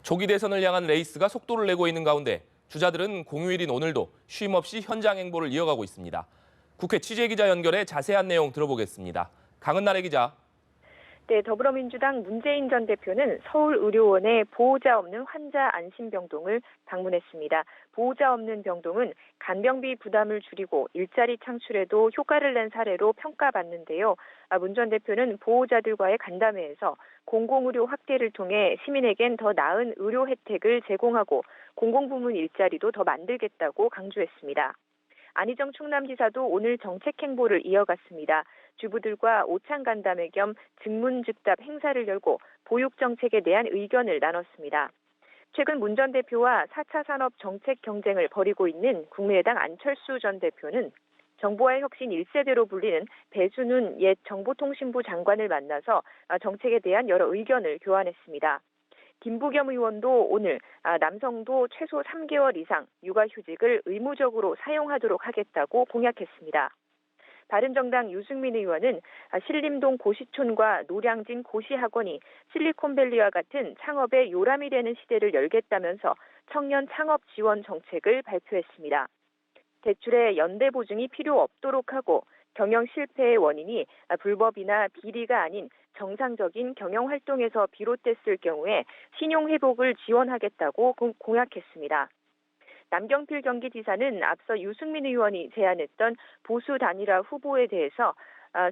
조기 대선을 향한 레이스가 속도를 내고 있는 가운데 주자들은 공휴일인 오늘도 쉼없이 현장 행보를 이어가고 있습니다. 국회 취재기자 연결해 자세한 내용 들어보겠습니다. 강은나래 기자. 네, 더불어민주당 문재인 전 대표는 서울의료원의 보호자 없는 환자 안심병동을 방문했습니다. 보호자 없는 병동은 간병비 부담을 줄이고 일자리 창출에도 효과를 낸 사례로 평가받는데요. 문 전 대표는 보호자들과의 간담회에서 공공의료 확대를 통해 시민에겐 더 나은 의료 혜택을 제공하고 공공부문 일자리도 더 만들겠다고 강조했습니다. 안희정 충남지사도 오늘 정책 행보를 이어갔습니다. 주부들과 오찬 간담회 겸 증문즉답 행사를 열고 보육 정책에 대한 의견을 나눴습니다. 최근 문 전 대표와 4차 산업 정책 경쟁을 벌이고 있는 국민의당 안철수 전 대표는 정보화의 혁신 1세대로 불리는 배순훈 옛 정보통신부 장관을 만나서 정책에 대한 여러 의견을 교환했습니다. 김부겸 의원도 오늘 남성도 최소 3개월 이상 육아휴직을 의무적으로 사용하도록 하겠다고 공약했습니다. 바른정당 유승민 의원은 신림동 고시촌과 노량진 고시학원이 실리콘밸리와 같은 창업의 요람이 되는 시대를 열겠다면서 청년 창업 지원 정책을 발표했습니다. 대출에 연대 보증이 필요 없도록 하고 경영 실패의 원인이 불법이나 비리가 아닌 정상적인 경영 활동에서 비롯됐을 경우에 신용 회복을 지원하겠다고 공약했습니다. 남경필 경기지사는 앞서 유승민 의원이 제안했던 보수 단일화 후보에 대해서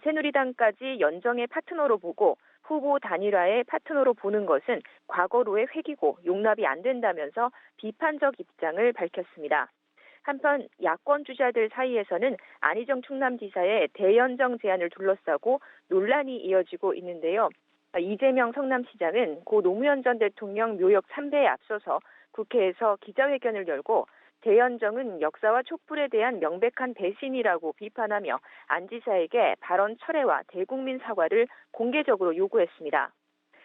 새누리당까지 연정의 파트너로 보고 후보 단일화의 파트너로 보는 것은 과거로의 획이고 용납이 안 된다면서 비판적 입장을 밝혔습니다. 한편 야권 주자들 사이에서는 안희정 충남지사의 대연정 제안을 둘러싸고 논란이 이어지고 있는데요. 이재명 성남시장은 고 노무현 전 대통령 묘역 3배에 앞서서 국회에서 기자회견을 열고 대연정은 역사와 촛불에 대한 명백한 배신이라고 비판하며 안 지사에게 발언 철회와 대국민 사과를 공개적으로 요구했습니다.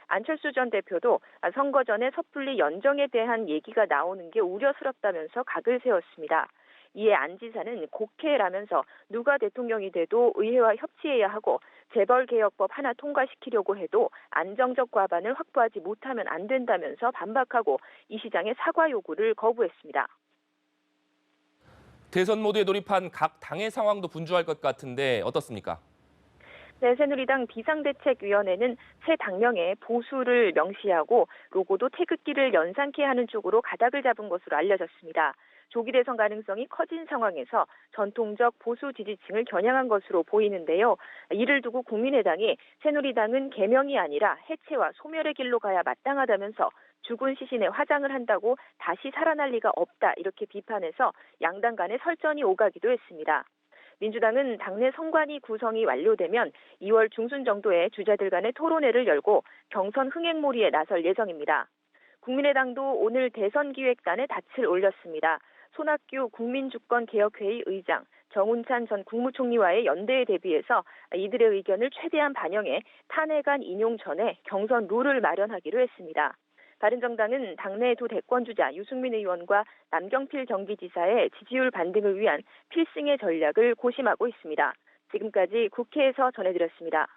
안철수 전 대표도 선거 전에 섣불리 연정에 대한 얘기가 나오는 게 우려스럽다면서 각을 세웠습니다. 이에 안 지사는 곡해라면서 누가 대통령이 돼도 의회와 협치해야 하고 재벌개혁법 하나 통과시키려고 해도 안정적 과반을 확보하지 못하면 안 된다면서 반박하고 이 시장의 사과 요구를 거부했습니다. 대선 모드에 돌입한 각 당의 상황도 분주할 것 같은데 어떻습니까? 네, 새누리당 비상대책위원회는 새 당명에 보수를 명시하고 로고도 태극기를 연상케 하는 쪽으로 가닥을 잡은 것으로 알려졌습니다. 조기 대선 가능성이 커진 상황에서 전통적 보수 지지층을 겨냥한 것으로 보이는데요. 이를 두고 국민의당이 새누리당은 개명이 아니라 해체와 소멸의 길로 가야 마땅하다면서 죽은 시신에 화장을 한다고 다시 살아날 리가 없다 이렇게 비판해서 양당 간의 설전이 오가기도 했습니다. 민주당은 당내 선관위 구성이 완료되면 2월 중순 정도에 주자들 간의 토론회를 열고 경선 흥행몰이에 나설 예정입니다. 국민의당도 오늘 대선기획단에 닻을 올렸습니다. 손학규 국민주권개혁회의 의장, 정운찬 전 국무총리와의 연대에 대비해서 이들의 의견을 최대한 반영해 탄핵안 인용 전에 경선 룰을 마련하기로 했습니다. 바른정당은 당내 두 대권주자 유승민 의원과 남경필 경기지사의 지지율 반등을 위한 필승의 전략을 고심하고 있습니다. 지금까지 국회에서 전해드렸습니다.